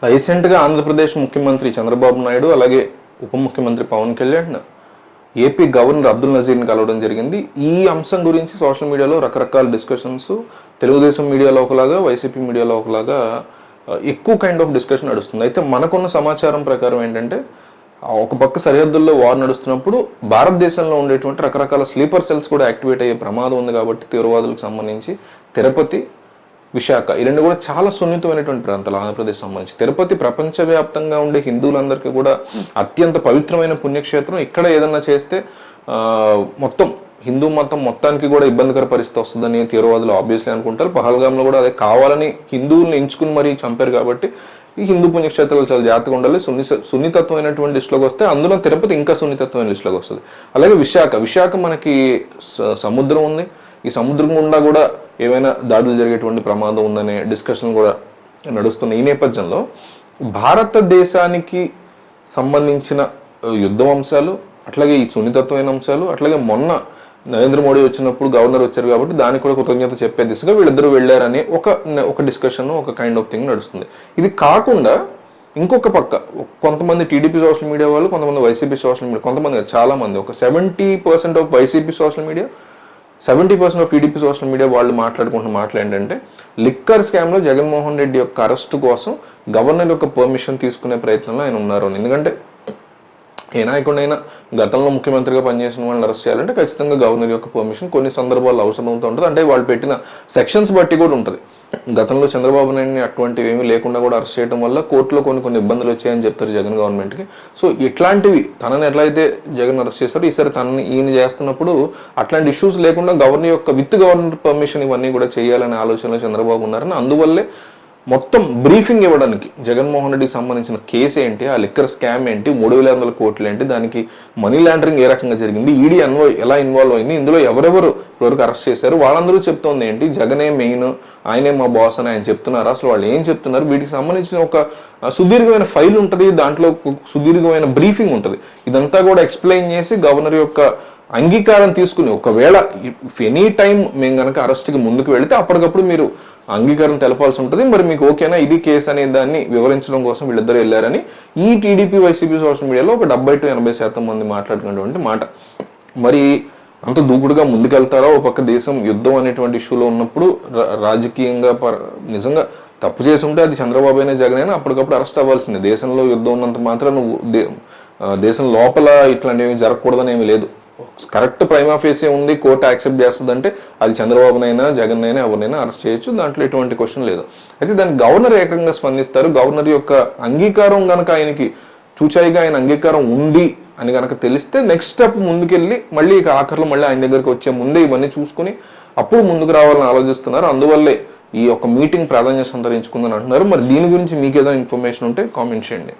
రీసెంట్గా ఆంధ్రప్రదేశ్ ముఖ్యమంత్రి చంద్రబాబు నాయుడు అలాగే ఉప ముఖ్యమంత్రి పవన్ కళ్యాణ్ ఏపీ గవర్నర్ అబ్దుల్ నజీర్ని కలవడం జరిగింది. ఈ అంశం గురించి సోషల్ మీడియాలో రకరకాల డిస్కషన్స్, తెలుగుదేశం మీడియాలో ఒకలాగా, వైసీపీ మీడియాలో ఒకలాగా ఎక్కువ కైండ్ ఆఫ్ డిస్కషన్ నడుస్తుంది. అయితే మనకున్న సమాచారం ప్రకారం ఏంటంటే, ఒక పక్క సరిహద్దుల్లో వార్ నడుస్తున్నప్పుడు భారతదేశంలో ఉండేటువంటి రకరకాల స్లీపర్ సెల్స్ కూడా యాక్టివేట్ అయ్యే ప్రమాదం ఉంది. కాబట్టి తీవ్రవాదులకు సంబంధించి తిరుపతి, విశాఖ ఈ రెండు కూడా చాలా సున్నితమైనటువంటి ప్రాంతాలు ఆంధ్రప్రదేశ్ సంబంధించి. తిరుపతి ప్రపంచవ్యాప్తంగా ఉండే హిందువులందరికీ కూడా అత్యంత పవిత్రమైన పుణ్యక్షేత్రం. ఇక్కడ ఏదన్నా చేస్తే మొత్తం హిందూ మతం మొత్తానికి కూడా ఇబ్బందికర పరిస్థితి వస్తుందని తీవ్రవాదులు ఆబ్వియస్లీ అనుకుంటారు. పహల్గామ్లో కూడా అదే కావాలని హిందువుల్ని ఎంచుకుని మరీ చంపారు. కాబట్టి ఈ హిందూ పుణ్యక్షేత్రాలు చాలా జాగ్రత్తగా ఉండాలి. సున్నితత్వమైనటువంటి లిస్టులోకి వస్తే అందులో తిరుపతి ఇంకా సున్నితత్వమైన లిస్టులోకి వస్తుంది. అలాగే విశాఖ మనకి సముద్రం ఉంది. ఈ సముద్రం గుండా కూడా ఏమైనా దాడులు జరిగేటువంటి ప్రమాదం ఉందనే డిస్కషన్ కూడా నడుస్తున్న ఈ నేపథ్యంలో భారతదేశానికి సంబంధించిన యుద్ధం అంశాలు, అట్లాగే ఈ సున్నితత్వమైన అంశాలు, అట్లాగే మొన్న నరేంద్ర మోడీ వచ్చినప్పుడు గవర్నర్ వచ్చారు కాబట్టి దానికి కూడా కృతజ్ఞత చెప్పే దిశగా వీళ్ళిద్దరూ వెళ్ళారనే ఒక డిస్కషన్, ఒక కైండ్ ఆఫ్ థింగ్ నడుస్తుంది. ఇది కాకుండా ఇంకొక పక్క కొంతమంది టీడీపీ సోషల్ మీడియా వాళ్ళు, కొంతమంది వైసీపీ సోషల్ మీడియా, కొంతమంది చాలా మంది, ఒక 70% of YCP social media, 70% of TDP social media వాళ్ళు మాట్లాడుకుంటున్న మాటలు ఏంటంటే, లిక్కర్ స్కామ్లో జగన్మోహన్ రెడ్డి యొక్క అరెస్టు కోసం గవర్నర్ యొక్క పర్మిషన్ తీసుకునే ప్రయత్నంలో ఆయన ఉన్నారు అని. ఎందుకంటే ఏ నాయకుడైనా గతంలో ముఖ్యమంత్రిగా పనిచేసిన వాళ్ళని అరెస్ట్ చేయాలంటే ఖచ్చితంగా గవర్నర్ యొక్క పర్మిషన్ కొన్ని సందర్భాల్లో అవసరం అవుతూ ఉంటుంది. అంటే వాళ్ళు పెట్టిన సెక్షన్స్ బట్టి కూడా ఉంటుంది. గతంలో చంద్రబాబు నాయుడిని అటువంటివి ఏమీ లేకుండా కూడా అరెస్ట్ చేయడం వల్ల కోర్టులో కొన్ని ఇబ్బందులు వచ్చాయని చెప్తారు జగన్ గవర్నమెంట్కి. సో ఇట్లాంటివి తనని ఎట్లయితే జగన్ అరెస్ట్ చేస్తారో ఈసారి ఈయన చేస్తున్నప్పుడు అట్లాంటి ఇష్యూస్ లేకుండా గవర్నర్ యొక్క విత్ గవర్నర్ పర్మిషన్ ఇవన్నీ కూడా చేయాలనే ఆలోచనలో చంద్రబాబు ఉన్నారని, అందువల్లే మొత్తం బ్రీఫింగ్ ఇవ్వడానికి జగన్మోహన్ రెడ్డికి సంబంధించిన కేసు ఏంటి, ఆ లిక్కర్ స్కామ్ ఏంటి, 3,500 కోట్లు ఏంటి, దానికి మనీ లాండరింగ్ ఏ రకంగా జరిగింది, ఈడీ ఎలా ఇన్వాల్వ్ అయింది, ఇందులో ఎవరెవరు ఇప్పటివరకు అరెస్ట్ చేశారు, వాళ్ళందరూ చెప్తోంది ఏంటి, జగనే మెయిన్, ఆయనే మా బాస్ అని ఆయన చెప్తున్నారు, అసలు వాళ్ళు ఏం చెప్తున్నారు, వీటికి సంబంధించిన ఒక సుదీర్ఘమైన ఫైల్ ఉంటుంది, దాంట్లో సుదీర్ఘమైన బ్రీఫింగ్ ఉంటుంది. ఇదంతా కూడా ఎక్స్ప్లెయిన్ చేసి గవర్నర్ యొక్క అంగీకారం తీసుకుని, ఒకవేళ ఎనీ టైం మేము కనుక అరెస్ట్కి ముందుకు వెళితే అప్పటికప్పుడు మీరు అంగీకారం తెలపాల్సి ఉంటుంది, మరి మీకు ఓకేనా ఇది కేసు అనే దాన్ని వివరించడం కోసం వీళ్ళిద్దరూ వెళ్ళారని ఈ టీడీపీ వైసీపీ సోషల్ మీడియాలో ఒక 70-80% మంది మాట్లాడుకున్నటువంటి మాట. మరి అంత దూకుడుగా ముందుకెళ్తారో, ఒక పక్క దేశం యుద్ధం అనేటువంటి ఇష్యూలో ఉన్నప్పుడు రాజకీయంగా నిజంగా తప్పు చేసి ఉంటే అది చంద్రబాబు అయినా జగన్ అయినా అప్పటికప్పుడు అరెస్ట్ అవ్వాల్సిందే. దేశంలో యుద్ధం ఉన్నంత మాత్రం నువ్వు దేశం లోపల ఇట్లాంటివి జరగకూడదని ఏమీ లేదు. కరెక్ట్ ప్రైమా ఫేసే ఉంది, కోర్టు యాక్సెప్ట్ చేస్తుందంటే అది చంద్రబాబునైనా జగన్నైనా ఎవరినైనా అరెస్ట్ చేయొచ్చు, దాంట్లో ఎటువంటి క్వశ్చన్ లేదు. అయితే దానికి గవర్నర్ ఏకంగా స్పందిస్తారు. గవర్నర్ యొక్క అంగీకారం కనుక ఆయనకి చూచాయిగా ఆయన అంగీకారం ఉంది అని కనుక తెలిస్తే నెక్స్ట్ స్టెప్ ముందుకెళ్ళి మళ్ళీ ఆఖరిలో మళ్ళీ ఆయన దగ్గరికి వచ్చే ముందే ఇవన్నీ చూసుకుని అప్పుడు ముందుకు రావాలని ఆలోచిస్తున్నారు. అందువల్లే ఈ యొక్క మీటింగ్ ప్రాధాన్యత సంతరించుకుందని అంటున్నారు. మరి దీని గురించి మీకు ఏదైనా ఇన్ఫర్మేషన్ ఉంటే కామెంట్ చేయండి.